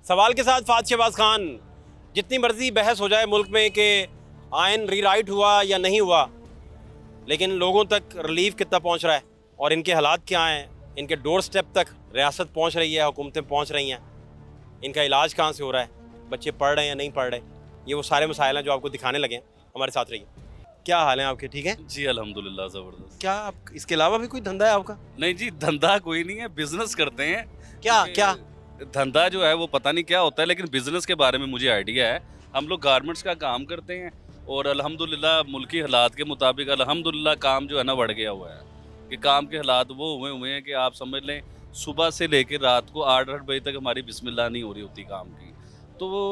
सवाल के साथ फात शहबाज खान। जितनी मर्जी बहस हो जाए मुल्क में कि आयन रीराइट हुआ या नहीं हुआ, लेकिन लोगों तक रिलीफ कितना पहुंच रहा है और इनके हालात क्या हैं, इनके डोर स्टेप तक रियासत पहुंच रही है, हुकूमतें पहुंच रही हैं, इनका इलाज कहाँ से हो रहा है, बच्चे पढ़ रहे हैं या नहीं पढ़ रहे, ये वो सारे मसाइल हैं जो आपको दिखाने लगे हैं। हमारे साथ रहिए। क्या हाल है आपके? ठीक है जी अल्हम्दुलिल्लाह ज़बरदस्त। क्या आप इसके अलावा भी कोई धंधा है आपका? नहीं जी, धंधा कोई नहीं है, बिजनेस करते हैं। क्या क्योंकि क्या? धंधा जो है वो पता नहीं क्या होता है, लेकिन बिजनेस के बारे में मुझे आइडिया है। हम लोग गारमेंट्स का काम करते हैं और अल्हम्दुलिल्लाह मुल्की हालात के मुताबिक अल्हम्दुलिल्लाह काम जो है ना बढ़ गया हुआ है कि काम के हालात वो हुए हैं कि आप समझ लें सुबह से लेकर रात को 8-8 बजे तक हमारी बिस्मिल्लाह नहीं हो रही होती काम की। तो वो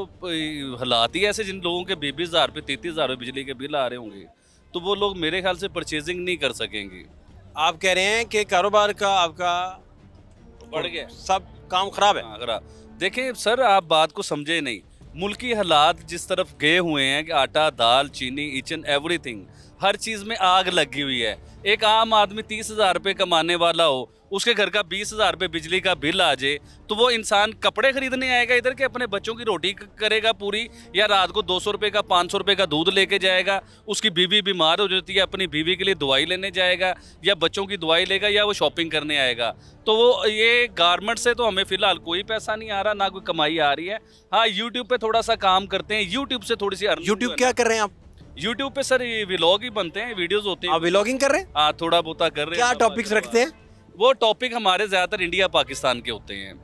हालात ही ऐसे, जिन लोगों के 20-20 हज़ार रुपये 33 हज़ार रुपये बिजली के बिल आ रहे होंगे तो वो लोग मेरे ख्याल से परचेजिंग नहीं कर सकेंगे। आप कह रहे हैं कि कारोबार का आपका बढ़ गया, सब काम खराब है? हाँ, देखें सर, आप बात को समझे नहीं। मुल्की हालात जिस तरफ गए हुए हैं कि आटा दाल चीनी ईच एंड एवरीथिंग, हर चीज़ में आग लगी हुई है। एक आम आदमी 30 हज़ार रुपये कमाने वाला हो, उसके घर का 20 हज़ार रुपये बिजली का बिल आ जाए तो वो इंसान कपड़े खरीदने आएगा इधर के अपने बच्चों की रोटी करेगा पूरी, या रात को 200 रुपये का 500 रुपये का दूध लेके जाएगा, उसकी बीवी बीमार हो जाती है अपनी बीवी के लिए दवाई लेने जाएगा या बच्चों की दवाई लेगा या वो शॉपिंग करने आएगा। तो वो ये गारमेंट से तो हमें फ़िलहाल कोई पैसा नहीं आ रहा, ना कोई कमाई आ रही है। हाँ, यूट्यूब पे थोड़ा सा काम करते हैं, यूट्यूब से थोड़ी सी अर्निंग। यूट्यूब क्या कर रहे हैं आप? यूट्यूब पे सर ये व्लॉग ही बनते हैं, वीडियोस होते हैं। आप व्लॉगिंग कर रहे हैं? हाँ, थोड़ा बहुत कर रहे हैं। क्या टॉपिक्स रखते हैं? वो टॉपिक हमारे ज़्यादातर इंडिया पाकिस्तान के होते हैं।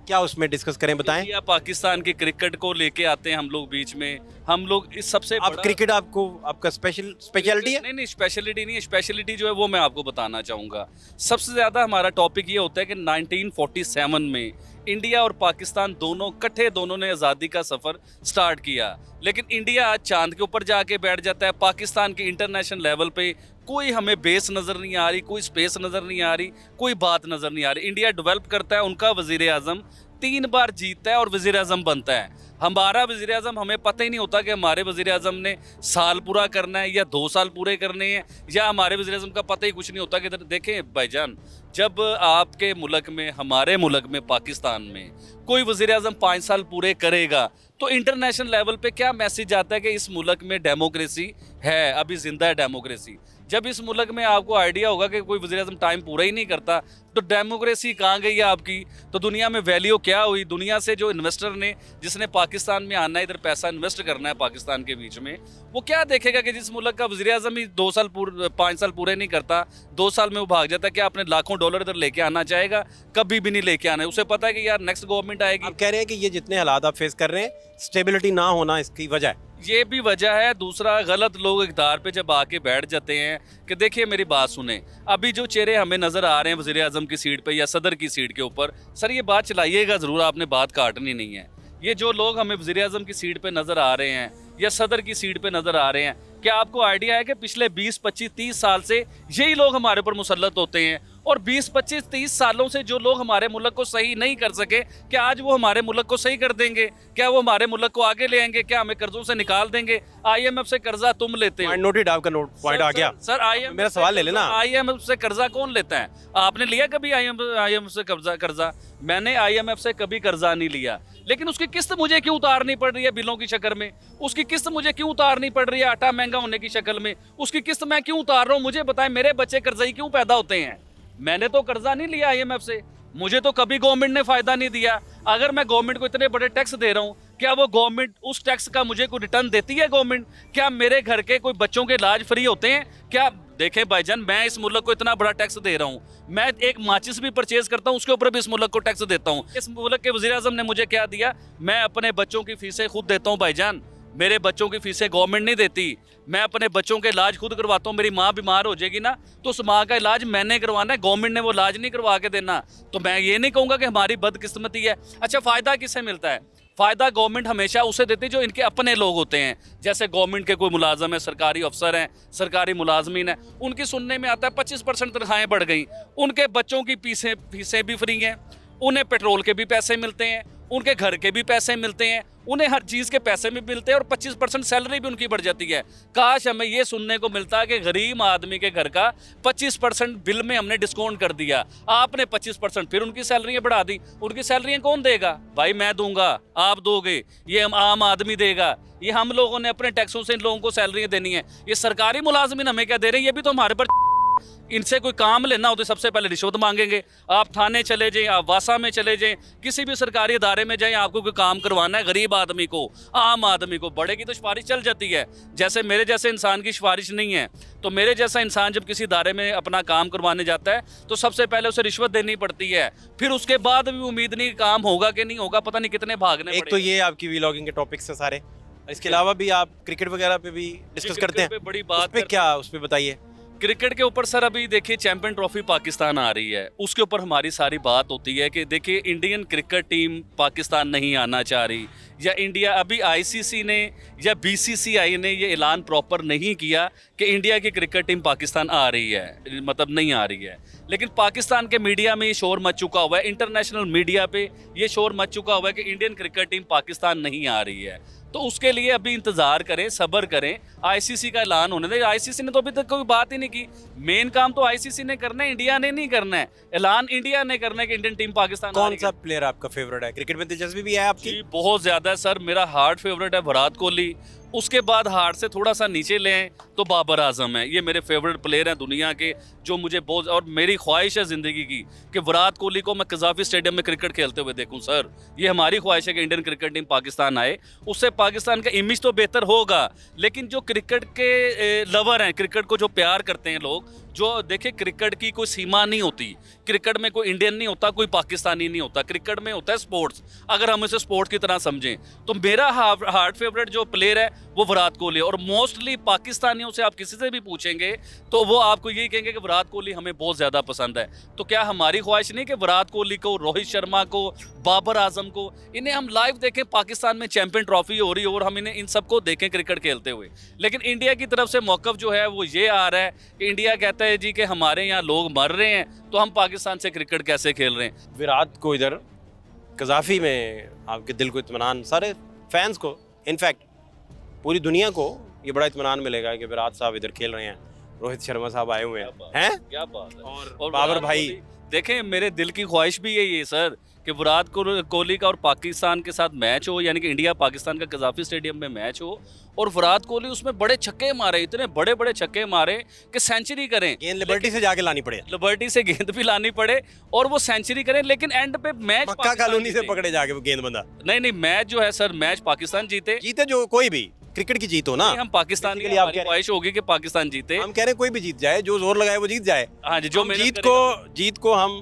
क्या उसमें डिस्कस करें, बताएं। इंडिया पाकिस्तान के क्रिकेट को लेके आते हैं हम लोग बीच में। हम लोग इस सबसे आप क्रिकेट आपको आपका स्पेशलिटी है? नहीं, स्पेशलिटी नहीं है। स्पेशलिटी जो है वो मैं आपको बताना चाहूँगा। सबसे ज़्यादा हमारा टॉपिक ये होता है कि 1947 में इंडिया और पाकिस्तान दोनों ने आज़ादी का सफ़र स्टार्ट किया, लेकिन इंडिया आज चांद के ऊपर जाके बैठ जाता है। पाकिस्तान के इंटरनेशनल लेवल पे कोई हमें बेस नज़र नहीं आ रही, कोई स्पेस नज़र नहीं आ रही, कोई बात नज़र नहीं आ रही। इंडिया डेवलप करता है, उनका वज़ीर आज़म 3 बार जीतता है और वज़ीर आज़म बनता है। हमारा वज़ीर आज़म, हमें पता ही नहीं होता कि हमारे वज़ीर आज़म ने साल पूरा करना है या 2 साल पूरे करने हैं, या हमारे वज़ीर आज़म का पता ही कुछ नहीं होता कि देखें भाईजान, जब आपके मुल्क में, हमारे मुल्क में, पाकिस्तान में कोई वज़ीर आज़म 5 साल पूरे करेगा तो इंटरनेशनल लेवल पे क्या मैसेज आता है कि इस मुल्क में डेमोक्रेसी है, अभी जिंदा है डेमोक्रेसी। जब इस मुल्क में आपको आइडिया होगा कि कोई वज़ीर आज़म टाइम पूरा ही नहीं करता तो डेमोक्रेसी कहाँ गई है आपकी? तो दुनिया में वैल्यू क्या हुई? दुनिया से जो इन्वेस्टर ने, जिसने पाकिस्तान में आना है, इधर पैसा इन्वेस्ट करना है पाकिस्तान के बीच में, वो क्या देखेगा कि जिस मुल्क का वज़ीर आज़म ही 5 साल पूरे नहीं करता, 2 साल में वो भाग जाता है, क्या अपने लाखों डॉलर इधर लेके आना चाहेगा? कभी भी नहीं लेके आना है। उसे पता है कि यार नेक्स्ट गवर्नमेंट आएगी। आप कह रहे हैं कि ये जितने हालात आप फेस कर रहे हैं, स्टेबिलिटी ना होना इसकी वजह है? ये भी वजह है। दूसरा, गलत लोग इक़्तिदार पे जब आके बैठ जाते हैं कि देखिए मेरी बात सुने, अभी जो चेहरे हमें नज़र आ रहे हैं वज़ीर आज़म की सीट पे या सदर की सीट के ऊपर, सर ये बात चलाइएगा ज़रूर, आपने बात काटनी नहीं है। ये जो लोग हमें वज़ीर आज़म की सीट पे नज़र आ रहे हैं या सदर की सीट पे नज़र आ रहे हैं, क्या आपको आइडिया है कि पिछले 20, 25, 30 साल से यही लोग हमारे ऊपर मुसल्लत होते हैं? और 20, 25, 30 सालों से जो लोग हमारे मुल्क को सही नहीं कर सके, क्या आज वो हमारे मुल्क को सही कर देंगे? क्या वो हमारे मुल्क को आगे ले आएंगे? क्या हमें कर्जों से निकाल देंगे? IMF से कर्जा तुम लेते हो। नोटेड, आपका नोट पॉइंट आ गया। सर IMF मेरा सवाल ले लेना। IMF से कर्जा कौन लेता है? आपने लिया कभी IMF से कर्जा? मैंने IMF से कभी कर्जा नहीं लिया, लेकिन उसकी किस्त मुझे क्यों उतारनी पड़ रही है बिलों की शक्ल में? उसकी किस्त मुझे क्यों उतारनी पड़ रही है आटा महंगा होने की शक्ल में? उसकी किस्त मैं क्यों उतार रहा हूँ? मुझे बताएं, मेरे बच्चे कर्जई क्यों पैदा होते हैं? मैंने तो कर्जा नहीं लिया IMF से, मुझे तो कभी गवर्नमेंट ने फायदा नहीं दिया। अगर मैं गवर्नमेंट को इतने बड़े टैक्स दे रहा हूँ, क्या वो गवर्नमेंट उस टैक्स का मुझे कोई रिटर्न देती है गवर्नमेंट? क्या मेरे घर के कोई बच्चों के इलाज फ्री होते हैं? क्या देखें भाईजान, मैं इस मुल्क को इतना बड़ा टैक्स दे रहा हूँ, मैं एक माचिस भी परचेज करता हूँ उसके ऊपर भी इस मुल्क को टैक्स देता हूँ। इस मुल्क के वज़ीर आज़म ने मुझे क्या दिया? मैं अपने बच्चों की फीसें खुद देता हूँ भाईजान, मेरे बच्चों की फीसें गवर्नमेंट नहीं देती। मैं अपने बच्चों के इलाज खुद करवाता हूँ। मेरी माँ बीमार हो जाएगी ना तो उस माँ का इलाज मैंने करवाना है, गवर्नमेंट ने वो इलाज नहीं करवा के देना। तो मैं ये नहीं कहूँगा कि हमारी बदकिस्मती है। अच्छा, फ़ायदा किससे मिलता है? फ़ायदा गवर्नमेंट हमेशा उसे देती है जो इनके अपने लोग होते हैं। जैसे गवर्नमेंट के कोई मुलाजम है, सरकारी अफसर हैं, सरकारी मुलाजमीन हैं, उनकी सुनने में आता है 25% तनख्वाहें बढ़ गई, उनके बच्चों की फीसें भी फ्री हैं, उन्हें पेट्रोल के भी पैसे मिलते हैं, उनके घर के भी पैसे मिलते हैं, उन्हें हर चीज़ के पैसे भी मिलते हैं और 25% सैलरी भी उनकी बढ़ जाती है। काश हमें ये सुनने को मिलता कि गरीब आदमी के घर का 25% बिल में हमने डिस्काउंट कर दिया, आपने 25% फिर उनकी सैलरियाँ बढ़ा दी। उनकी सैलरियाँ कौन देगा भाई? मैं दूंगा, आप दोगे, ये हम आम आदमी देगा, ये हम लोगों ने अपने टैक्सों से इन लोगों को सैलरियाँ देनी है। ये सरकारी मुलाजमिन हमें क्या दे रहे हैं? ये भी तो हमारे पर, इनसे कोई काम लेना हो तो सबसे पहले रिश्वत मांगेंगे। आप थाने चले जाएं, आप वासा में चले जाएं, किसी भी सरकारी इदारे में जाएं, आपको कोई काम करवाना है गरीब आदमी को, आम आदमी को, बड़े की तो सिफारिश चल जाती है। जैसे मेरे जैसे इंसान की सिफारिश नहीं है, तो मेरे जैसा इंसान जब किसी इदारे में अपना काम करवाने जाता है तो सबसे पहले उसे रिश्वत देनी पड़ती है, फिर उसके बाद भी उम्मीद नहीं काम होगा कि नहीं होगा, पता नहीं कितने भागने एक तो ये आपकी व्लॉगिंग के टॉपिक्स हैं सारे, इसके अलावा भी आप क्रिकेट वगैरह पे भी डिस्कस करते हैं, बड़ी उस बात पे क्या, उस पे बताइए। क्रिकेट के ऊपर सर अभी देखिए चैंपियन ट्रॉफी पाकिस्तान आ रही है, उसके ऊपर हमारी सारी बात होती है कि देखिए इंडियन क्रिकेट टीम पाकिस्तान नहीं आना चाह रही, या इंडिया अभी आईसीसी ने या बीसीसीआई ने ये ऐलान प्रॉपर नहीं किया कि इंडिया की क्रिकेट टीम पाकिस्तान आ रही है, मतलब नहीं आ रही है। लेकिन पाकिस्तान के मीडिया में ये शोर मच चुका हुआ है, इंटरनेशनल मीडिया पे ये शोर मच चुका हुआ है कि इंडियन क्रिकेट टीम पाकिस्तान नहीं आ रही है। तो उसके लिए अभी इंतजार करें, सब्र करें, आईसीसी का ऐलान होने दें। आईसीसी ने तो अभी तक कोई बात ही नहीं की। मेन काम तो आईसीसी ने करना है, इंडिया ने नहीं करना है। ऐलान इंडिया ने करना है कि इंडियन टीम पाकिस्तान। कौन सा प्लेयर आपका फेवरेट है? क्रिकेट में दिलचस्पी भी है आपकी? जी बहुत ज्यादा है सर, मेरा हार्ट फेवरेट है विराट कोहली, उसके बाद हार्ट से थोड़ा सा नीचे लें तो बाबर आजम है। ये मेरे फेवरेट प्लेयर हैं दुनिया के, जो मुझे बहुत, और मेरी ख्वाहिश है ज़िंदगी की कि विराट कोहली को मैं कज़ाफी स्टेडियम में क्रिकेट खेलते हुए देखूं। सर ये हमारी ख्वाहिश है कि इंडियन क्रिकेट टीम पाकिस्तान आए, उससे पाकिस्तान का इमेज तो बेहतर होगा। लेकिन जो क्रिकेट के लवर हैं, क्रिकेट को जो प्यार करते हैं लोग, जो देखिए क्रिकेट की कोई सीमा नहीं होती, क्रिकेट में कोई इंडियन नहीं होता, कोई पाकिस्तानी नहीं होता, क्रिकेट में होता है स्पोर्ट्स। अगर हम इसे स्पोर्ट्स की तरह समझें तो मेरा हार्ट फेवरेट जो प्लेयर है वो विराट कोहली। और मोस्टली पाकिस्तानियों से आप किसी से भी पूछेंगे तो वो आपको यही कहेंगे कि विराट कोहली हमें बहुत ज़्यादा पसंद है। तो क्या हमारी ख्वाहिश नहीं कि विराट कोहली को, रोहित शर्मा को, बाबर आजम को, इन्हें हम लाइव देखें, पाकिस्तान में चैंपियन ट्रॉफी हो रही हो और हम इन्हें इन सबको देखें क्रिकेट खेलते हुए। लेकिन इंडिया की तरफ से मौक़िफ़ जो है वो ये आ रहा है कि इंडिया कहता है जी कि हमारे यहाँ लोग मर रहे हैं तो हम पाकिस्तान से क्रिकेट कैसे खेल रहे हैं। विराट को इधर कज़ाफी में आपके दिल को इत्मीनान, सारे फैंस को, इनफैक्ट पूरी दुनिया को ये बड़ा इत्मीनान मिलेगा कि विराट साहब इधर खेल रहे हैं, रोहित शर्मा साहब आए हुए हैं। क्या बात है। और बाबर भाई, देखें मेरे दिल की ख्वाहिश भी यही है सर कि विराट कोहली का और पाकिस्तान के साथ मैच हो, यानी कि इंडिया पाकिस्तान का कज़ाफी स्टेडियम में मैच हो और विराट कोहली उसमें बड़े छक्के मारे, इतने बड़े बड़े छक्के मारे कि सेंचुरी करें। गेंद लिबर्टी से जाके लानी पड़े, लिबर्टी से गेंद भी लानी पड़े और वो सेंचुरी करें, लेकिन एंड पे मैच मक्का कॉलोनी से पकड़े जाके वो गेंद बंदा। नहीं, मैच जो है सर, मैच पाकिस्तान जीते जो कोई भी क्रिकेट की जीत हो ना, हम पाकिस्तान के लिए आपकी ख्वाहिश होगी कि पाकिस्तान जीते। हम कह रहे हैं कोई भी जीत जाए, जो जोर लगाए वो जीत जाए। हाँ जी, जो जीत को हम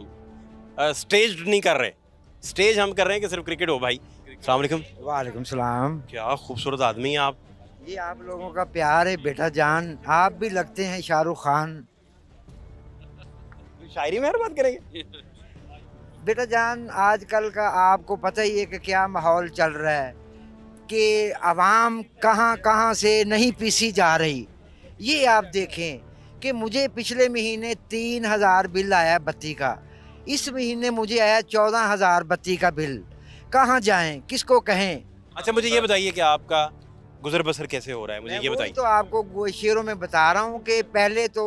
स्टेज नहीं कर रहे, स्टेज हम कर रहे हैं कि सिर्फ क्रिकेट हो। भाई अस्सलाम वालेकुम। वालेकुम सलाम। क्या खूबसूरत आदमी हैं आप। ये आप लोगों का प्यार है बेटा जान, आप भी लगते हैं शाहरुख खान। शायरी में हर बात करेंगे बेटा जान, आजकल का आपको पता ही है कि क्या माहौल चल रहा है कि आवाम कहाँ कहाँ से नहीं पीसी जा रही। ये आप देखें कि मुझे पिछले महीने 3000 बिल आया बत्ती का, इस महीने मुझे आया 14,000 बत्ती का बिल। कहाँ जाएं, किसको कहें? अच्छा मुझे ये बताइए कि आपका गुजर बसर कैसे हो रहा है, मुझे ये बताइए। तो आपको शेरों में बता रहा हूँ कि पहले तो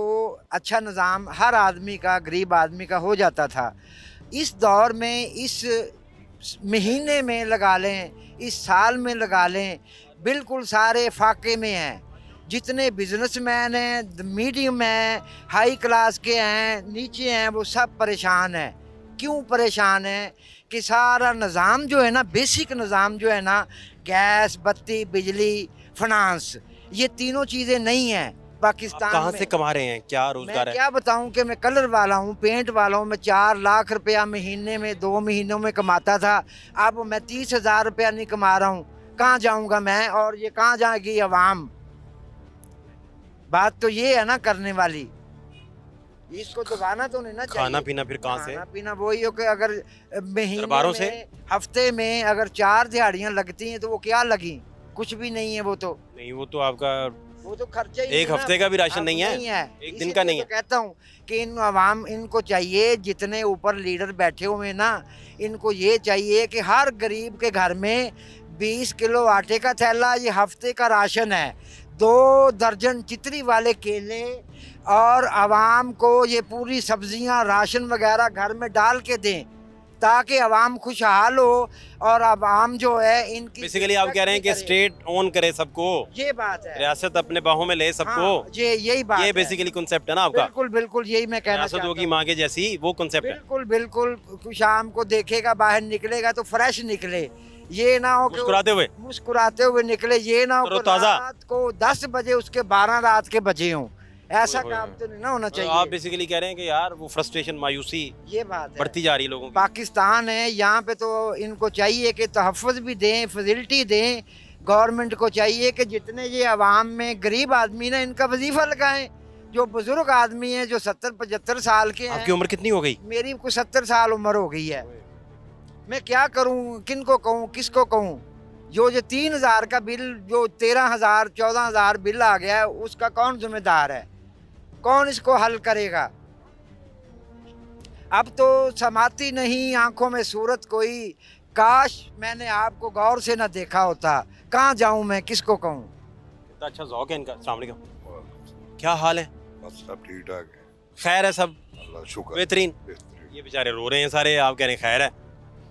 अच्छा निज़ाम हर आदमी का, गरीब आदमी का हो जाता था। इस दौर में, इस महीने में लगा लें, इस साल में लगा लें, बिल्कुल सारे फाके में हैं। जितने बिजनेसमैन हैं, मीडियम हैं, हाई क्लास के हैं, नीचे हैं, वो सब परेशान हैं। क्यों परेशान हैं? कि सारा निज़ाम जो है ना, बेसिक निज़ाम जो है ना, गैस, बत्ती, बिजली, फाइनेंस, ये तीनों चीज़ें नहीं हैं पाकिस्तान कहाँ में। से कमा रहे हैं, क्या रोजगार मैं है? क्या बताऊं कि मैं कलर वाला हूं, पेंट वाला हूं। मैं 4 लाख रुपया महीने में 2 महीनों में कमाता था, अब मैं 30,000 रुपया नहीं कमा रहा हूं। कहाँ जाऊंगा मैं, और ये कहाँ जाएगी आवाम? बात तो ये है ना करने वाली, इसको दबाना तो नहीं ना चाहिए। खाना पीना फिर कहाँ से? खाना पीना वही हो कि अगर महीने दरबारों से? हफ्ते में अगर 4 दिहाड़ियाँ लगती हैं तो वो क्या लगी? कुछ भी नहीं है वो तो। नहीं, वो तो आपका वो तो खर्चा ही एक नहीं ना। हफ्ते का भी राशन अब नहीं है, एक दिन इसीलिए का नहीं तो है। कहता हूँ कि इन अवाम इनको चाहिए, जितने ऊपर लीडर बैठे हुए हैं ना, इनको ये चाहिए कि हर गरीब के घर में 20 किलो आटे का थैला, ये हफ्ते का राशन है, 2 दर्जन चितरी वाले केले, और आवाम को ये पूरी सब्जियां राशन वगैरह घर में डाल के दें, ताकि आवाम खुशहाल हो और आवाम जो है इनकी बेसिकली आप कह रहे हैं कि करे। स्टेट ओन करे सबको, ये बात है। रियासत अपने बाहों में ले सबको। हाँ, यही बात ये है। बेसिकली कॉन्सेप्ट है ना आपका, बिल्कुल बिल्कुल यही मैं कहना रियासत चाहता होगी हूँ। माँ के जैसी, वो कॉन्सेप्ट है। बिल्कुल बिल्कुल, शाम को देखेगा बाहर निकलेगा तो फ्रेश निकले, ये ना हो कि मुस्कुराते हुए निकले, ये ना हो कि तरोताजा। रात को 10 बजे उसके 12 रात के बजे हों, ऐसा ओए काम होए। तो नहीं ना होना तो चाहिए। आप बेसिकली कह रहे हैं कि यार वो फ्रस्ट्रेशन, मायूसी ये बात है। बढ़ती जा रही है लोगों की। पाकिस्तान है, यहाँ पे तो इनको चाहिए कि तहफ़्फ़ुज़ भी दें, फैसिलिटी दें। गवर्नमेंट को चाहिए कि जितने ये आवाम में गरीब आदमी ना, इनका वजीफ़ा लगाएं। जो बुजुर्ग आदमी हैं, जो 70-75 साल के हैं। आपकी उम्र कितनी हो गई? मेरी कुछ 70 साल उम्र हो गई है। मैं क्या करूं, किनको कहूं, किसको कहूं? जो 3000 का बिल, जो 13,000 14,000 बिल आ गया है, उसका कौन जिम्मेदार है? कौन इसको हल करेगा? अब तो समाती नहीं आंखों में सूरत कोई, काश मैंने आपको गौर से न देखा होता। कहाँ जाऊं मैं, किसको कहूं? इतना अच्छा ज़ौक़ है इनका। अस्सलाम वालेकुम, क्या हाल है? बस सब ठीक ठाक है, खैर है सब? अल्लाह शुक्र। बेहतरीन। बेहतरीन। ये बेचारे रो रहे हैं सारे, आप कह रहे हैं खैर है।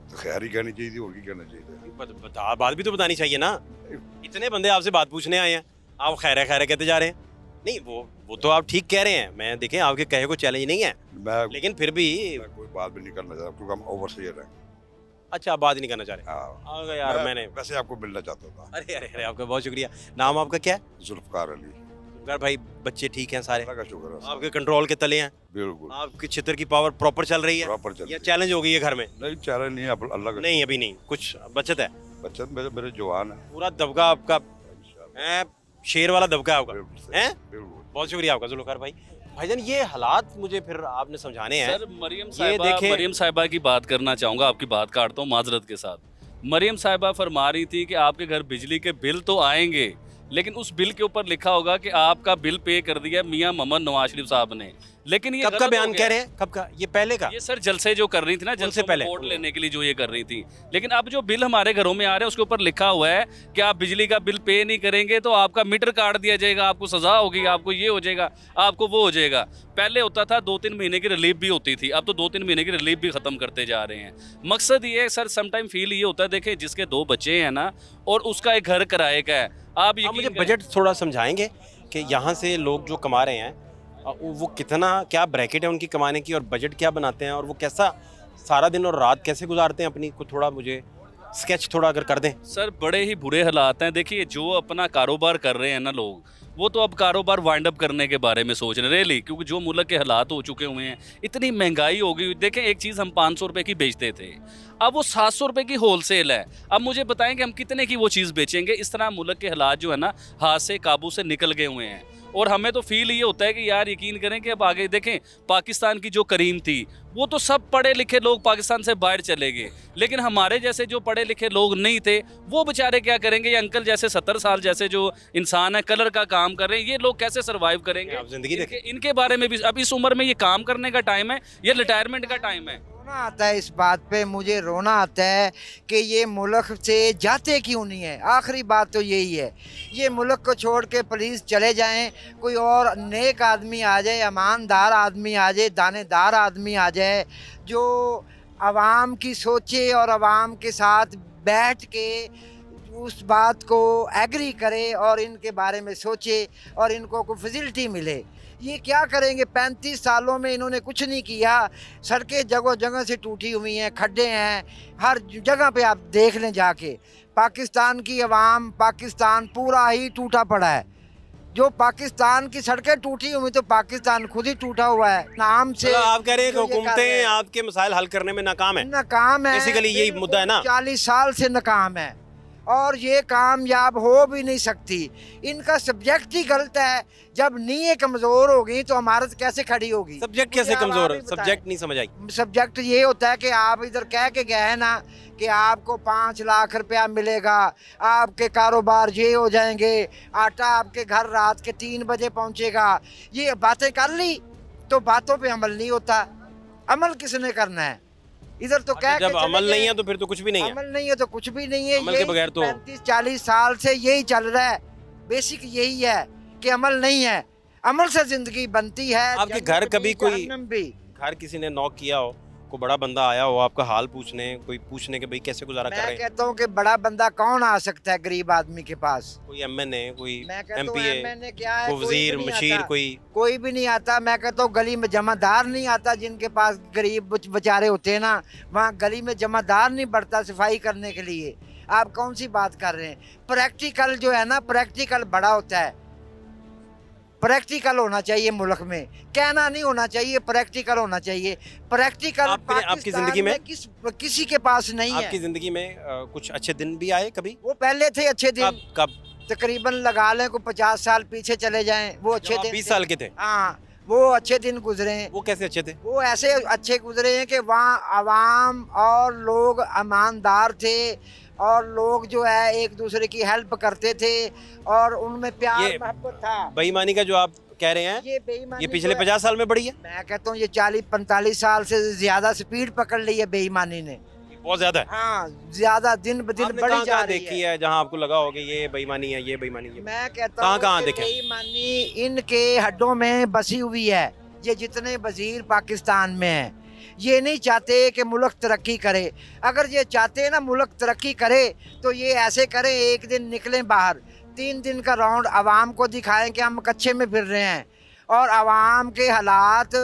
तो खैर ही कहनी चाहिए थी, और की कहना चाहिए बता, बात भी तो बतानी चाहिए ना। इतने बंदे आपसे बात पूछने आए हैं, आप खैर है कहते जा रहे हैं। नहीं, वो तो आप ठीक कह रहे हैं, मैं देखें आपके कहे को चैलेंज नहीं है, मैं लेकिन फिर भी मैं कोई बात भी नहीं करना चाहता क्योंकि हम ओवरसीयर हैं। अच्छा, आप बात ही नहीं करना चाह रहे। हाँ, आ गए यार, मैंने वैसे आपको मिलना चाहता था। अरे अरे अरे, आपका बहुत शुक्रिया। नाम आपका क्या है? जुल्फकार अली। यार भाई, बच्चे ठीक हैं सारे? अल्लाह का शुक्र है। आपके कंट्रोल के तले हैं? बिल्कुल आपकी छितर की पावर प्रॉपर चल रही है प्रॉपर चल या रही है। चैलेंज हो गई है घर में? नहीं, चैलेंज नहीं है, अल्लाह का नहीं, अभी नहीं, कुछ बचत है। बच्चे मेरे जवान है। पूरा दबका आपका है, शेर वाला दबका है आपका, बिल्कुल हैं? बिल्कुल। बहुत शुक्रिया आपका जुल्फ़िकार भाई। भाईजान, ये हालात मुझे फिर आपने समझाने हैं। सर मरियम ये देखें- मरियम साहिबा की बात करना चाहूँगा, आपकी बात काटता हूँ माजरत के साथ। मरियम साहिबा फरमा रही थी कि आपके घर बिजली के बिल तो आएंगे, लेकिन उस बिल के ऊपर लिखा होगा कि आपका बिल पे कर दिया मियां मोहम्मद नवाज शरीफ साहब ने। लेकिन ये कब का गलत हो बयान गया। कह रहे हैं? कब का? ये पहले का? ये सर जलसे जो कर रही थी ना, जलसे पहले। वोट लेने के लिए जो ये कर रही थी, लेकिन अब जो बिल हमारे घरों में आ रहे हैं उसके ऊपर लिखा हुआ है कि आप बिजली का बिल पे नहीं करेंगे तो आपका मीटर काट दिया जाएगा, आपको सजा होगी, आपको ये हो जाएगा, आपको वो हो जाएगा। पहले होता था 2-3 महीने की रिलीफ भी होती थी, अब तो 2-3 महीने की रिलीफ भी खत्म करते जा रहे हैं। मकसद ये है सर, समटाइम फील ये होता है, देखें जिसके 2 बच्चे हैं ना और उसका एक घर किराए का है, आप आप मुझे यकीन बजट थोड़ा समझाएंगे कि यहाँ से लोग जो कमा रहे हैं वो कितना, क्या ब्रैकेट है उनकी कमाने की, और बजट क्या बनाते हैं, और वो कैसा सारा दिन और रात कैसे गुजारते हैं अपनी, को थोड़ा मुझे स्केच थोड़ा अगर कर दें। सर बड़े ही बुरे हालात हैं। देखिए जो अपना कारोबार कर रहे हैं ना लोग, वो तो अब कारोबार वाइंड अप करने के बारे में सोच रहे हैं रियली, क्योंकि जो मुल्क के हालात हो चुके हुए हैं, इतनी महंगाई हो गई। देखें एक चीज़ हम 500 रुपये की बेचते थे, अब वो 700 रुपये की होलसेल है। अब मुझे बताएं कि हम कितने की वो चीज़ बेचेंगे। इस तरह मुल्क के हालात जो है ना, हाथ से काबू से निकल गए हुए हैं। और हमें तो फील ये होता है कि यार यकीन करें कि अब आगे देखें, पाकिस्तान की जो करीम थी, वो तो सब पढ़े लिखे लोग पाकिस्तान से बाहर चले गए, लेकिन हमारे जैसे जो पढ़े लिखे लोग नहीं थे, वो बेचारे क्या करेंगे? ये अंकल जैसे 70 साल जैसे जो इंसान है, कलर का काम कर रहे हैं, ये लोग कैसे सर्वाइव करेंगे? आप जिंदगी देखें। इनके बारे में भी अब इस उम्र में ये काम करने का टाइम है, ये रिटायरमेंट का टाइम है। रोना आता है इस बात पे, मुझे रोना आता है कि ये मुल्क से जाते क्यों नहीं है। आखिरी बात तो यही है, ये मुल्क को छोड़ के प्लीज़ चले जाएं, कोई और नेक आदमी आ जाए, ईमानदार आदमी आ जाए, दानेदार आदमी आ जाए, जो आवाम की सोचे और आवाम के साथ बैठ के उस बात को एग्री करे और इनके बारे में सोचे और इनको कोई फैसिलिटी मिले। ये क्या करेंगे? 35 सालों में इन्होंने कुछ नहीं किया। सड़कें जगह जगह से टूटी हुई हैं, खड्डे हैं हर जगह पे, आप देख लें जाके। पाकिस्तान की आवाम, पाकिस्तान पूरा ही टूटा पड़ा है। जो पाकिस्तान की सड़कें टूटी हुई, तो पाकिस्तान खुद ही टूटा हुआ है। नाम से मतलब आप कह रहे हैं कि जो ये कर रहे हुकूमतें हैं, आपके मसाइल हल करने में नाकाम है? नाकाम है। बेसिकली यही मुद्दा है ना? 40 साल से नाकाम है। और ये कामयाब हो भी नहीं सकती। इनका सब्जेक्ट ही गलत है। जब नीयत कमज़ोर होगी तो इमारत कैसे खड़ी होगी? सब्जेक्ट कैसे मुझे आप कमजोर ही है? बताएं। सब्जेक्ट नहीं समझ आई। सब्जेक्ट ये होता है कि आप इधर कह के गए हैं ना कि आपको 5 लाख रुपया मिलेगा, आपके कारोबार ये हो जाएंगे, आटा आपके घर रात के 3 बजे पहुंचेगा। ये बातें कर ली तो बातों पे अमल नहीं होता। अमल किसने करना है? इधर तो कह के जब चले अमल गए। नहीं है तो फिर तो कुछ भी नहीं है। अमल नहीं है तो कुछ भी नहीं है। अमल के यही बगैर तो 35-40 साल से यही चल रहा है। बेसिक यही है कि अमल नहीं है। अमल से जिंदगी बनती है। आपके जन्नत घर भी, कभी कोई जहन्नम भी। घर किसी ने नॉक किया हो, कोई बड़ा बंदा आया हो आपका हाल पूछने, कोई पूछने के भाई कैसे गुजारा कर मैं रहे हैं? कहता हूँ कि बड़ा बंदा कौन आ सकता है गरीब आदमी के पास? कोई एमएनए, कोई मैं कहता हूँ एमपीए, MNA क्या है? कोई कोई वजीर, भी नहीं मशीर, आता। कोई भी नहीं आता। मैं कहता हूँ गली में जमादार नहीं आता। जिनके पास गरीब बेचारे होते हैं ना, वहाँ गली में जमादार नहीं बढ़ता सफाई करने के लिए। आप कौन सी बात कर रहे हैं? प्रैक्टिकल जो है ना, प्रैक्टिकल बड़ा होता है। प्रैक्टिकल होना चाहिए मुल्क में, कहना नहीं होना चाहिए, प्रैक्टिकल होना चाहिए। प्रैक्टिकल आपकी जिंदगी में किसी के पास नहीं आपकी है। जिंदगी में कुछ अच्छे दिन भी आए कभी? वो पहले थे अच्छे दिन। कब? तकरीबन लगा लें को 50 साल पीछे चले जाएं, वो अच्छे जब आप दिन 20 थे। साल के थे। हाँ, वो अच्छे दिन गुजरे हैं। वो कैसे अच्छे थे? वो ऐसे अच्छे गुजरे हैं कि वहाँ आवाम और लोग ईमानदार थे और लोग जो है एक दूसरे की हेल्प करते थे और उनमें प्यार ये मोहब्बत था। बेईमानी का जो आप कह रहे हैं, ये बेईमानी ये पिछले जो है, 50 साल में बढ़ी है? मैं कहता हूँ ये 40-45 साल से ज्यादा स्पीड पकड़ ली है बेईमानी ने। ये बहुत ज्यादा है। हाँ, ज्यादा दिन ब दिन आपने बढ़ी जा कहाँ रही देखी है। है जहाँ आपको लगा होगा ये बेईमानी है, ये बेईमानी है? मैं कहता कहाँ हूँ कहाँ कि देखे? बेईमानी इनके हड्डों में बसी हुई है। ये जितने वजीर पाकिस्तान में हैं, ये नहीं चाहते कि मुल्क तरक्की करे। अगर ये चाहते ना मुल्क तरक्की करे तो ये ऐसे करें, एक दिन निकलें बाहर, 3 दिन का राउंड आवाम को दिखाएं कि हम कच्चे में फिर रहे हैं और आवाम के हालात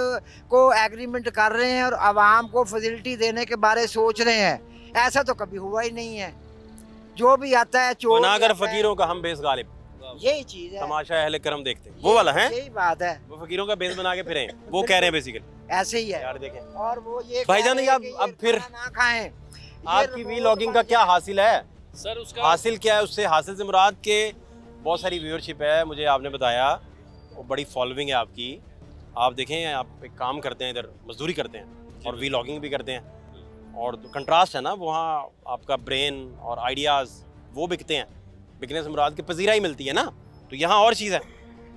को एग्रीमेंट कर रहे हैं और आवाम को फैसिलिटी देने के बारे सोच रहे हैं। ऐसा तो कभी हुआ ही नहीं है। जो भी आता है चोर बनाकर आता है। फकीरों का हम बेस गालिब, यही चीज है। तमाशा अहले करम देखते हैं, वो वाला है। यही बात है। वो फकीरों का बेस बना के फिरे हैं, वो कह रहे हैं बेसिकली। ऐसे ही है। यार देखें, और वो ये भाईजान, कह ये रहे अब- हैं कि अब ये फिर खाना ना खाएं। आपकी ये वीलॉगिंग का क्या हासिल है? सर उसका हासिल क्या है उससे? हासिल से मुराद के बहुत सारी व्यूअरशिप है, मुझे आपने बताया, वो बड़ी फॉलोइंग है आपकी। आप देखें, आप एक काम करते हैं, इधर मजदूरी करते हैं और वीलॉगिंग भी करते हैं, और कंट्रास्ट है ना, वहाँ आपका ब्रेन और आइडियाज़ वो बिकते हैं। बिकने से मुराद के पजीरा ही मिलती है ना, तो यहाँ और चीज़ है।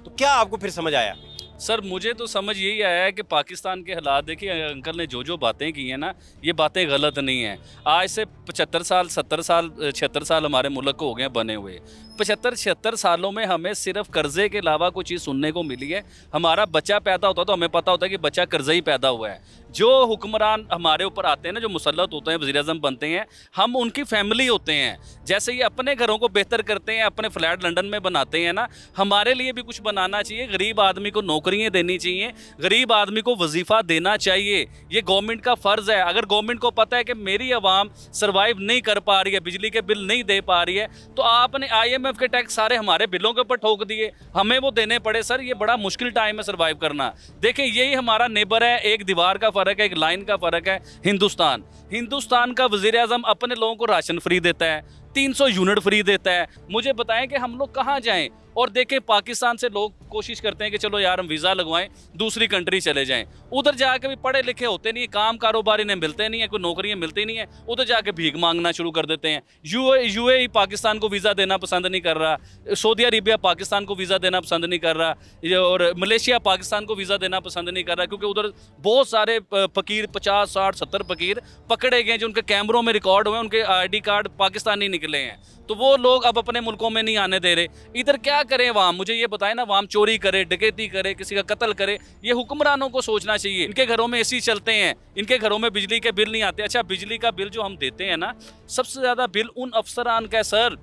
तो क्या आपको फिर समझ आया? सर मुझे तो समझ यही आया है कि पाकिस्तान के हालात, देखिए अंकल ने जो जो बातें की हैं ना, ये बातें गलत नहीं हैं। आज से 75 साल 70 साल 76 साल हमारे मुल्क को हो गए बने हुए। 75-76 सालों में हमें सिर्फ कर्जे के अलावा कोई चीज़ सुनने को मिली है। हमारा बच्चा पैदा होता तो हमें पता होता है कि बच्चा कर्जा ही पैदा हुआ है। जो हुक्मरान हमारे ऊपर आते हैं ना, जो मुसल्लत होते हैं, वज़ीर-ए-आज़म बनते हैं, हम उनकी फैमिली होते हैं। जैसे ये अपने घरों को बेहतर करते हैं, अपने फ्लैट लंदन में बनाते हैं ना, हमारे लिए भी कुछ बनाना चाहिए। गरीब आदमी को नौकरियाँ देनी चाहिए, गरीब आदमी को वजीफ़ा देना चाहिए। ये गवर्नमेंट का फ़र्ज़ है। अगर गवर्नमेंट को पता है कि मेरी आवाम सर्वाइव नहीं कर पा रही है, बिजली के बिल नहीं दे पा रही है, तो आपने IMF के टैक्स सारे हमारे बिलों के ऊपर ठोक दिए, हमें वो देने पड़े। सर ये बड़ा मुश्किल टाइम है सर्वाइव करना। देखिए यही हमारा नेबर है, एक दीवार का फ़र्क है, एक लाइन का फ़र्क है। हिंदुस्तान का वज़ीर-ए-आज़म अपने लोगों को राशन फ्री देता है, 300 यूनिट फ्री देता है। मुझे बताएं कि हम लोग कहाँ जाएं? और देखें पाकिस्तान से लोग कोशिश करते हैं कि चलो यार हम वीज़ा लगवाएं, दूसरी कंट्री चले जाएं। उधर जाके भी पढ़े लिखे होते नहीं, काम कारोबार इन्हें मिलते नहीं है, कोई नौकरियां मिलती नहीं है, उधर जाके भीख मांगना शुरू कर देते हैं। UAE पाकिस्तान को वीज़ा देना पसंद नहीं कर रहा, सऊदी अरेबिया पाकिस्तान को वीज़ा देना पसंद नहीं कर रहा, और मलेशिया पाकिस्तान को वीज़ा देना पसंद नहीं कर रहा, क्योंकि उधर बहुत सारे फ़कीर 50 60 70 फ़कीर पकड़े गए जो उनके कैमरों में रिकॉर्ड हुए, उनके ID कार्ड पाकिस्तानी निकले हैं। तो वो लोग अब अपने मुल्कों में नहीं आने दे रहे। इधर क्या करें वाम? मुझे ये बताएं ना, वाम चोरी करे, डकैती करे, किसी का कत्ल करे? ये हुक्मरानों को सोचना चाहिए। इनके घरों में AC चलते हैं, इनके घरों में बिजली के बिल नहीं आते। अच्छा, बिजली का बिल जो हम देते हैं ना, सबसे ज़्यादा बिल उन अफसरान का है सर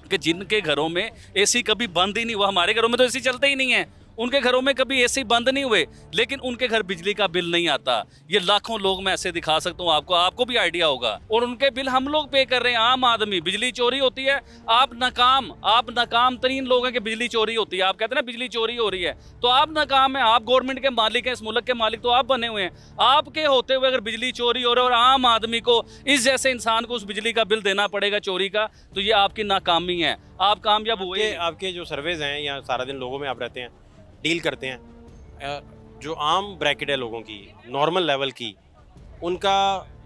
कि जिनके घरों में AC कभी बंद ही नहीं हुआ। हमारे घरों में तो AC चलते ही नहीं है, उनके घरों में कभी एसी बंद नहीं हुए, लेकिन उनके घर बिजली का बिल नहीं आता। ये लाखों लोग मैं ऐसे दिखा सकता हूँ आपको, आपको भी आइडिया होगा। और उनके बिल हम लोग पे कर रहे हैं, आम आदमी। बिजली चोरी होती है, आप नाकाम तरीन लोग हैं कि बिजली चोरी होती है। आप कहते हैं ना बिजली चोरी हो रही है, तो आप नाकाम हैं। आप गवर्नमेंट के मालिक हैं, इस मुल्क के मालिक तो आप बने हुए हैं। आपके होते हुए अगर बिजली चोरी हो रही है और आम आदमी को, इस जैसे इंसान को उस बिजली का बिल देना पड़ेगा चोरी का, तो ये आपकी नाकामी है। आप कामयाब हुए। आपके जो सर्वेज हैं या सारा दिन लोगों में आप रहते हैं, डील करते हैं, जो आम ब्रैकेट है लोगों की, नॉर्मल लेवल की, उनका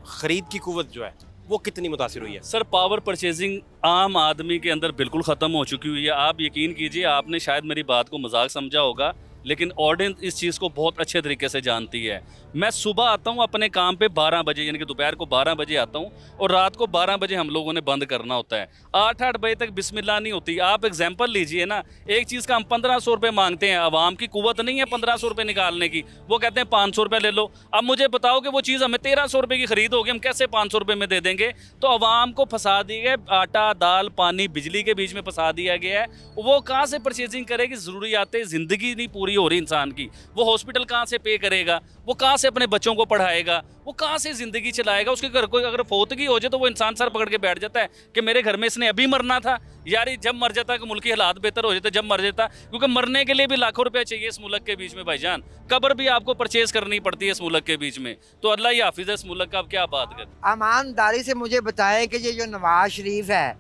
ख़रीद की कुव्वत जो है वो कितनी मुतासिर हुई है? सर पावर परचेजिंग आम आदमी के अंदर बिल्कुल ख़त्म हो चुकी हुई है। आप यकीन कीजिए, आपने शायद मेरी बात को मजाक समझा होगा, लेकिन ऑडियंस इस चीज़ को बहुत अच्छे तरीके से जानती है। मैं सुबह आता हूँ अपने काम पे 12 बजे, यानी कि दोपहर को 12 बजे आता हूँ, और रात को 12 बजे हम लोगों ने बंद करना होता है। 8-8 बजे तक बिस्मिल्लाह नहीं होती। आप एग्जांपल लीजिए ना, एक चीज़ का हम 1500 रुपये मांगते हैं, आवाम की कुव्वत नहीं है 1500 रुपये निकालने की, वो कहते हैं 500 रुपये ले लो। अब मुझे बताओ कि वो चीज़ हमें 1300 रुपये की खरीद होगी, हम कैसे 500 रुपये में दे देंगे? तो आवाम को फंसा दिए गए, आटा दाल पानी बिजली के बीच में फंसा दिया गया है। वो कहाँ से परचेजिंग करेगी? ज़रूरियातें ज़िंदगी नहीं पूरी हो रही इंसान की, वो हॉस्पिटल कहाँ से पे करेगा? वो कहाँ से अपने बच्चों को पढ़ाएगा? वो कहाँ से ज़िंदगी चलाएगा? उसके घर कोई अगर फौतगी हो जाए तो वो इंसान सर पकड़ के बैठ जाता है कि मेरे घर में इसने अभी मरना था। यार जब मर जाता कि मुल्क की हालात बेहतर हो जाते, जब मर जाता, क्योंकि मरने के लिए भी लाखों रुपया चाहिए इस मुल्क के बीच में भाईजान। कब्र भी आपको परचेज करनी पड़ती है इस मुल्क के बीच में। तो अल्लाह ही हाफिज़ है इस मुल्क का। आप क्या बात करें? ईमानदारी से मुझे बताएं कि ये जो नवाज शरीफ है,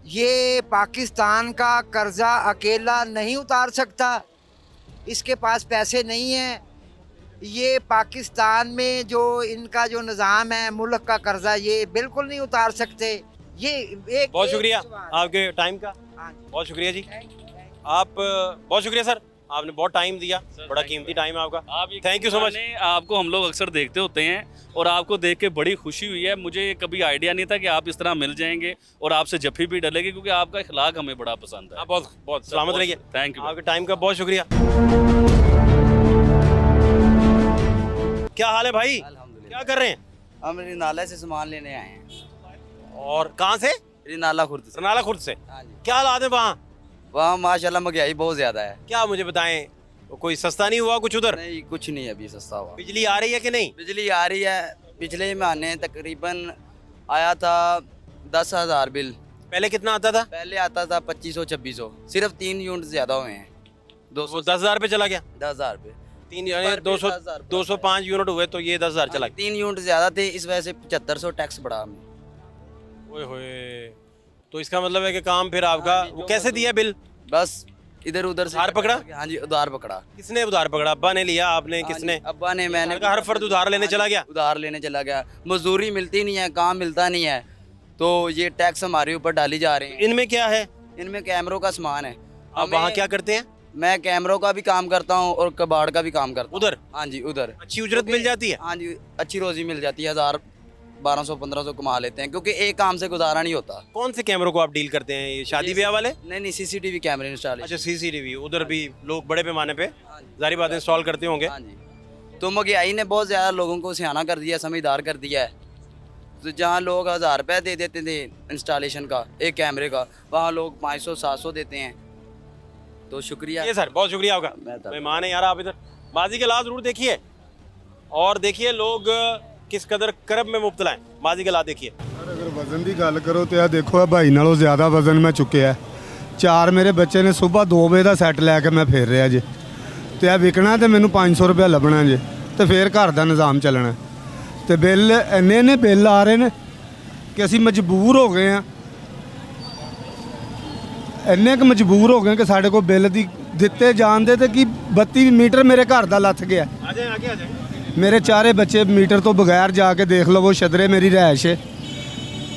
ये पाकिस्तान का कर्जा अकेला नहीं उतार सकता, इसके पास पैसे नहीं हैं। ये पाकिस्तान में जो इनका जो निज़ाम है, मुल्क का कर्जा, ये बिल्कुल नहीं उतार सकते। ये एक बहुत शुक्रिया सवाल। आपके टाइम का, हाँ, बहुत शुक्रिया जी। आप बहुत शुक्रिया सर, आपने बहुत टाइम दिया, बड़ा कीमती टाइम है आपका। आप थैंक यू सो मच। आपको हम लोग अक्सर देखते होते हैं और आपको देख के बड़ी खुशी हुई है। मुझे कभी आइडिया नहीं था कि आप इस तरह मिल जाएंगे और आपसे जफ्फी भी डलेगी, क्योंकि आपका इखलाक हमें बड़ा पसंद है। आप बहुत बहुत सलामत रहिए। Thank you. आपके टाइम का बहुत शुक्रिया। क्या हाल है भाई? क्या कर रहे हैं? हम रिनाला से सामान लेने आए हैं। और कहाँ से? रिनाला खुर्द से। रनाला खुर्द से। हाँ जी। क्या हालात है वहाँ? वहाँ माशाल्लाह महंगाई बहुत ज़्यादा है। क्या मुझे बताएं, कोई सस्ता नहीं हुआ कुछ उधर? नहीं, कुछ नहीं अभी सस्ता हुआ। बिजली आ रही है कि नहीं? बिजली आ रही है। पिछले महीने तकरीबन आया था 10,000 बिल। पहले कितना आता था? पहले आता था 2500-2600। सिर्फ 3 यूनिट ज़्यादा हुए हैं। वो 10,000 पे चला गया। 10,000 पे 3 यानी 205 यूनिट हुए तो ये 10,000 चला गया। 3 यूनिट ज़्यादा थे, इस वजह से 7500 टैक्स बढ़ा हमें। ओए होए, तो इसका मतलब है कि काम फिर आपका वो कैसे दिया बिल? बस इधर उधर से उधार पकड़ा? हाँ जी, उधार पकड़ा। किसने उधार पकड़ा? अब्बा ने लिया, आपने, हाँ किसने? जी, अब्बा ने, मैंने। हर फर्द उधार लेने चला गया? उधार लेने चला गया। मजदूरी मिलती नहीं है, काम मिलता नहीं है, तो ये टैक्स हमारे ऊपर डाली जा रहे हैं। इनमें क्या है? इनमें कैमरों का सामान है। आप वहाँ क्या करते हैं? मैं कैमरों का भी काम करता हूँ और कबाड़ का भी काम करता हूँ। उधर? हाँ जी, उधर अच्छी उजरत मिल जाती है? हाँ जी, अच्छी रोजी मिल जाती है। 1000-1200-1500 कमा लेते हैं, क्योंकि एक काम से गुजारा नहीं होता। कौन से कैमरों को आप डील करते हैं? ये शादी ब्याह वाले? नहीं, CCTV कैमरे इंस्टॉलेशन। अच्छा, CCTV उधर भी लोग बड़े पैमाने पे जारी बात इंस्टॉल करते होंगे। हाँ जी, तो महंगाई ने बहुत ज़्यादा लोगों को सियाना कर दिया, समझदार कर दिया है। तो जहाँ लोग 1000 रुपये दे देते थे इंस्टॉलेशन का, एक कैमरे का, वहाँ लोग 500-700 देते हैं। तो शुक्रिया। ये सर, बहुत शुक्रिया आपका। मेहमान है यार आप इधर। माजी के हालात जरूर देखिए और देखिए लोग किस कदर करब में मुब्तला हैं। माजी के हालात देखिए। अगर वजन की गल करो तो देखो भाई नालों ज़्यादा वजन मैं चुकिया। 4 मेरे बच्चे ने सुबह 2 बजे का सैट लैके मैं फिर रहा जे, तो यह विकना तो मैनू 500 रुपया लभना जे, तो फिर घर का निज़ाम चलना। तो बिल इन्ने बिल आ रहे हैं कि असी मजबूर हो गए हैं, इन्ने क मजबूर हो गए कि साढ़े को बिल दी दिते जान दे कि 32 मीटर मेरे घर का लथ गया। आगे आ जाए। मेरे 4 बच्चे मीटर तो बगैर जाके देख लो, वो शदरे मेरी रहायश है,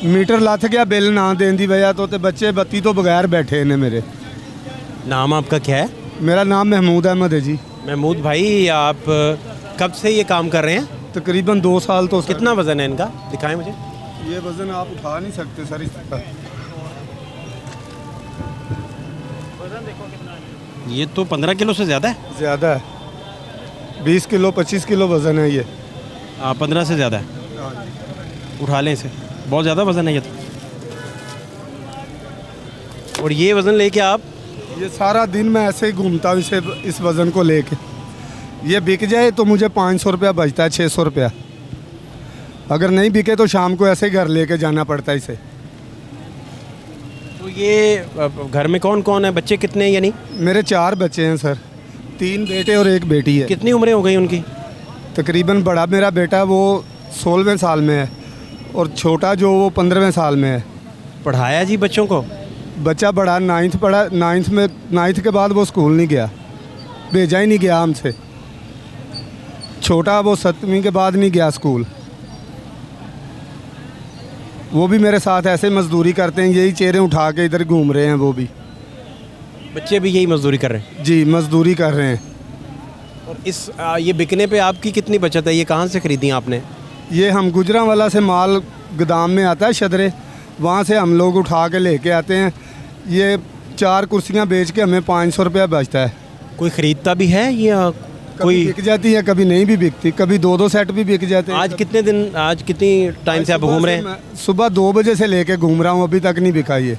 मीटर लथ गया बिल ना देने की वजह तो, बच्चे 32 तो बगैर बैठे ने मेरे। नाम आपका क्या है? मेरा नाम महमूद अहमद है जी। महमूद भाई, आप कब से ये काम कर रहे हैं? तकरीबन 2 साल तो। कितना वजन है इनका, दिखाएं मुझे। ये वजन आप उठा नहीं सकते सर इसका। ये तो 15 किलो से ज़्यादा है। ज़्यादा है, 20 किलो 25 किलो वज़न है ये। 15 से ज़्यादा है। उठा लें इसे, बहुत ज़्यादा वज़न है ये तो। और ये वज़न लेके आप ये सारा दिन मैं ऐसे ही घूमता हूँ इसे, इस वज़न को लेके। ये बिक जाए तो मुझे 500 रुपया बचता है, 600 रुपया। अगर नहीं बिके तो शाम को ऐसे ही घर लेके जाना पड़ता है इसे। तो ये घर में कौन कौन है, बच्चे कितने हैं यानी? मेरे 4 बच्चे हैं सर, 3 बेटे और 1 बेटी है। कितनी उम्रें हो गई उनकी? तकरीबन बड़ा मेरा बेटा वो 16वें साल में है और छोटा जो वो 15वें साल में है। पढ़ाया जी बच्चों को? बच्चा बड़ा 9th पढ़ा, 9th के बाद वो स्कूल नहीं गया, भेजा ही नहीं गया हमसे। छोटा वो 7वीं के बाद नहीं गया स्कूल। वो भी मेरे साथ ऐसे मजदूरी करते हैं, यही चेहरे उठा के इधर घूम रहे हैं। वो भी बच्चे भी यही मजदूरी कर रहे हैं? जी मजदूरी कर रहे हैं। और इस ये बिकने पे आपकी कितनी बचत है? ये कहाँ से खरीदी आपने? ये हम गुजरांवाला से माल गोदाम में आता है शदरे, वहाँ से हम लोग उठा के लेके आते हैं। ये 4 कुर्सियाँ बेच के हमें 500 रुपया बचता है। कोई खरीदता भी है या कभी कोई? बिक जाती है, कभी नहीं भी बिकती, कभी 2-2 सेट भी बिक जाते हैं। आज कितने दिन, आज कितनी टाइम से आप घूम रहे हैं? सुबह 2 बजे से लेके घूम रहा हूँ, अभी तक नहीं बिका ये।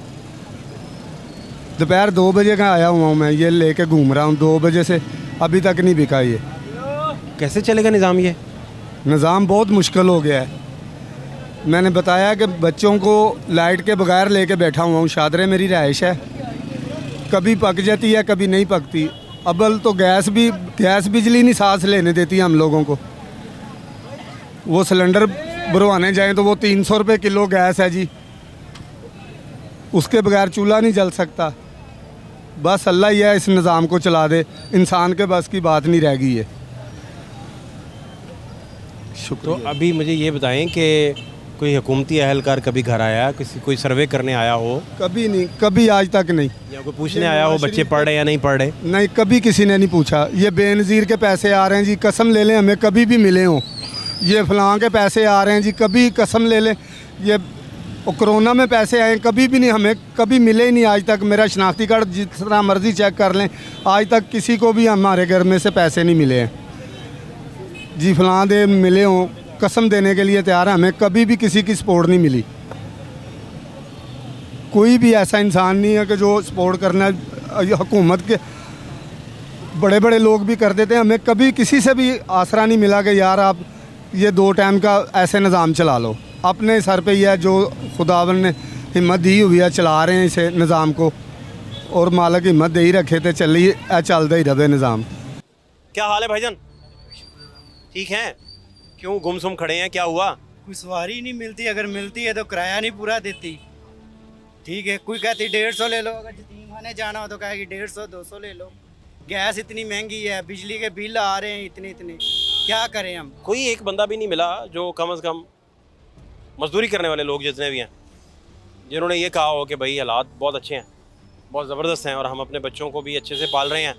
दोपहर 2 बजे का आया हुआ हूँ मैं, ये लेके घूम रहा हूँ 2 बजे से, अभी तक नहीं बिका ये। कैसे चलेगा निज़ाम ये? निज़ाम बहुत मुश्किल हो गया है। मैंने बताया कि बच्चों को लाइट के बगैर लेके बैठा हुआ हूँ। शादरे मेरी रहाइश है, कभी पक जाती है कभी नहीं पकती। अबल तो गैस बिजली नहीं सांस लेने देती हम लोगों को। वो सिलेंडर भरवाने जाएं तो वो 300 रुपये किलो गैस है जी, उसके बगैर चूल्हा नहीं जल सकता। बस अल्लाह ही है इस निज़ाम को चला दे, इंसान के बस की बात नहीं रह गई है। तो अभी मुझे ये बताएं कि कोई हुकूमती अहलकार कभी घर आया, कोई सर्वे करने आया हो? कभी नहीं, कभी आज तक नहीं। या कोई पूछने आया हो बच्चे पढ़ रहे या नहीं पढ़ रहे? नहीं, कभी किसी ने नहीं पूछा। ये बेनज़ीर के पैसे आ रहे हैं जी, कसम ले लें हमें कभी भी मिले हों। ये फलां के पैसे आ रहे हैं जी, कभी कसम ले लें। ये कोरोना में पैसे आए कभी भी नहीं, हमें कभी मिले ही नहीं आज तक। मेरा शनाख्ती कार्ड जिस तरह मर्ज़ी चेक कर लें, आज तक किसी को भी हमारे घर में से पैसे नहीं मिले हैं जी। फलां दे मिले हों, कसम देने के लिए तैयार है, हमें कभी भी किसी की सपोर्ट नहीं मिली। कोई भी ऐसा इंसान नहीं है कि जो सपोर्ट करना, हुकूमत के बड़े बड़े लोग भी कर देते हैं, हमें कभी किसी से भी आसरा नहीं मिला कि यार आप ये 2 टाइम का ऐसे निज़ाम चला लो। अपने सर पे ही है, जो खुदावन ने हिम्मत दी हुई है, चला रहे हैं इसे निज़ाम को, और मालिक हिम्मत दे ही रखे थे, चलता ही रहे निज़ाम। क्या हाल है भाईजान? ठीक हैं? क्यों गुमसुम खड़े हैं, क्या हुआ? कोई सवारी नहीं मिलती, अगर मिलती है तो किराया नहीं पूरा देती। ठीक है, कोई कहती 150 ले लो, अगर यतीम खाने जाना हो तो कहेगी 150 200 ले लो। गैस इतनी महंगी है, बिजली के बिल आ रहे हैं इतने, क्या करें हम? कोई एक बंदा भी नहीं मिला जो कम से कम मजदूरी करने वाले लोग जितने भी हैं, जिन्होंने ये कहा हो कि भाई हालात बहुत अच्छे हैं, बहुत ज़बरदस्त हैं और हम अपने बच्चों को भी अच्छे से पाल रहे हैं,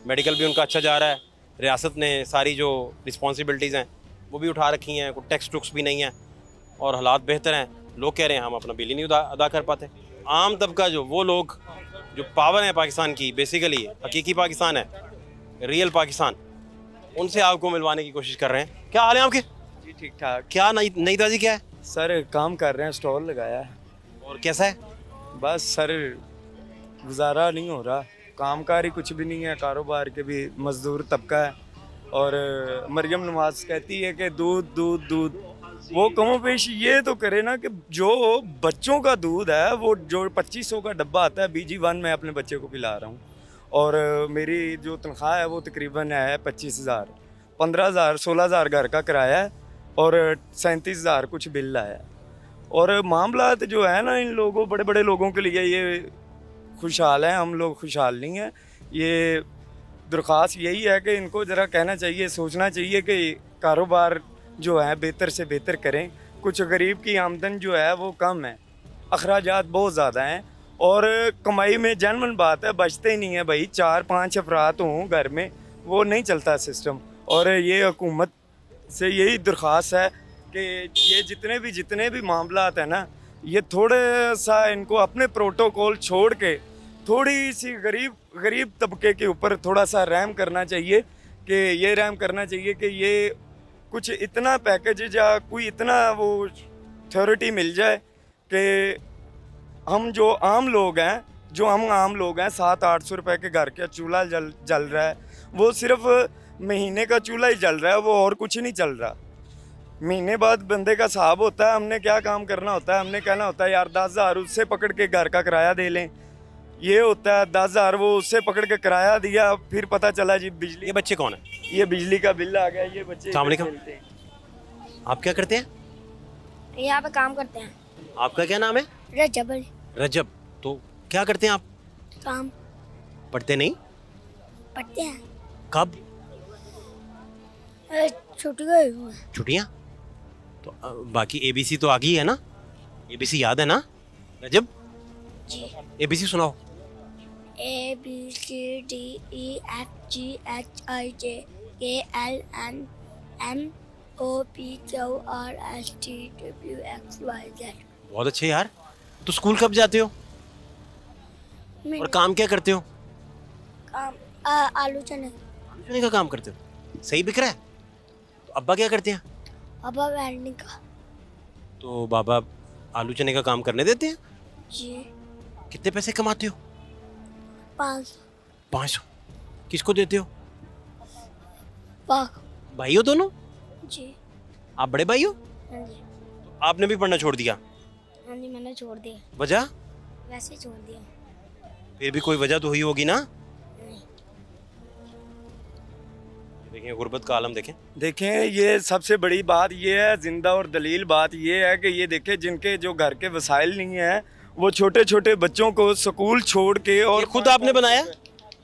मेडिकल भी उनका अच्छा जा रहा है, रियासत ने सारी जो रिस्पॉन्सिबिलिटीज़ हैं वो भी उठा रखी हैं, कोई टैक्स टुक्स भी नहीं है और हालात बेहतर हैं। लोग कह रहे हैं हम अपना बिल ही नहीं अदा कर पाते। आम तबका जो वो लोग जो पावर है पाकिस्तान की, बेसिकली हकीकी पाकिस्तान है, रियल पाकिस्तान, उनसे आपको मिलवाने की कोशिश कर रहे हैं। क्या हाल है आपके? जी ठीक ठाक क्या नई ताज़ी क्या है? सर, काम कर रहे हैं, स्टॉल लगाया है। और कैसा है? बस सर गुजारा नहीं हो रहा, कामकाज ही कुछ भी नहीं है, कारोबार के भी मजदूर तबका है। और मरियम नवाज कहती है कि दूध दूध दूध, वो कमोपेश ये तो करे ना कि जो बच्चों का दूध है वो जो 2500 का डब्बा आता है BG1 मैं अपने बच्चे को पिला रहा हूँ, और मेरी जो तनख्वाह है वो तकरीबन है 25,000, 15,000 16,000 घर का किराया है और 37,000 कुछ बिल आया है। और मामला जो है ना, इन लोगों बड़े बड़े लोगों के लिए ये खुशहाल है, हम लोग खुशहाल नहीं हैं। ये दरख्वास्त यही है कि इनको ज़रा कहना चाहिए, सोचना चाहिए कि कारोबार जो है बेहतर से बेहतर करें। कुछ गरीब की आमदन जो है वो कम है, अखराजात बहुत ज़्यादा हैं और कमाई में जनमन बात है बचते ही नहीं है भाई। 4-5 अफराद हों घर में, वो नहीं चलता सिस्टम। और ये हुकूमत से यही दरख्वास्त है कि ये जितने भी मामलात हैं ना, ये थोड़ा सा इनको अपने प्रोटोकॉल छोड़ के थोड़ी सी गरीब तबके के ऊपर थोड़ा सा रहम करना चाहिए, कि ये रहम करना चाहिए कि ये कुछ इतना पैकेज या कोई इतना वो थ्योरिटी मिल जाए कि हम जो आम लोग हैं जो हम आम लोग हैं 700-800 रुपए के घर का चूल्हा जल रहा है, वो सिर्फ महीने का चूल्हा ही जल रहा है, वो और कुछ नहीं चल रहा। महीने बाद बंदे का हिसाब होता है, हमने क्या काम करना होता है, हमने कहना होता है यार 10,000 उससे पकड़ के घर का किराया दे लें, ये होता है 10,000 वो उससे पकड़ के किराया दिया, फिर पता चला जी बिजली, ये बच्चे कौन है? ये बिजली का बिल आ गया, ये बच्चे अस्सलाम वालेकुम। खेलते हैं। आप क्या करते हैं? यहाँ पे काम करते हैं। आपका क्या नाम है? रजब रजब। तो क्या करते हैं आप? काम पढ़ते नहीं? पढ़ते हैं। कब? छुट्टी गई हुई है। छुट्टियाँ? तो बाकी ABC तो आ गई है ना? ABC याद है ना रजब? जी। ABC सुनाओ। ABCDEFGHIJKLMNOPQRSTWXYZ। बहुत अच्छे यार। तो स्कूल कब जाते हो और काम क्या करते हो? काम आलू चने। चने का काम करते हो? सही बिक रहा है? तो अब्बा क्या करते हैं? पापा वेल्डिंग का। तो बाबा आलू चने का काम करने देते हैं? जी। कितने पैसे कमाते हो? 500। 500। किसको देते हो? पाक। भाई हो दोनों? जी। आप बड़े भाई हो? हाँ जी। तो आपने भी पढ़ना छोड़ दिया? हाँ जी, मैंने छोड़ दिया। वजह? वैसे ही छोड़ दिया। फिर भी कोई वजह तो हुई होगी ना? नहीं। देखें गुर्बत का आलम देखें। देखें, ये सबसे बड़ी बात ये है, जिंदा और दलील बात ये है कि ये देखें जिनके जो घर के वसाइल नहीं है, वो छोटे छोटे बच्चों को स्कूल छोड़ के और ये खुद आपने बनाया?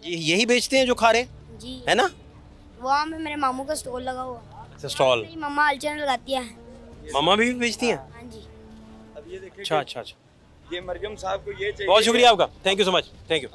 यही बेचते हैं जो खा रहे जी। है ना? वहाँ पे मेरे मामू का स्टॉल लगा हुआ। अच्छा स्टॉल। मेरी मम्मा अलचन लगाती है। मामा भी बेचती हैं? हाँ जी। अब ये देखें अच्छा कि अच्छा अच्छा। ये मरियम साहब को ये चाहिए। बहुत शुक्रिया आपका, thank you so much, thank you.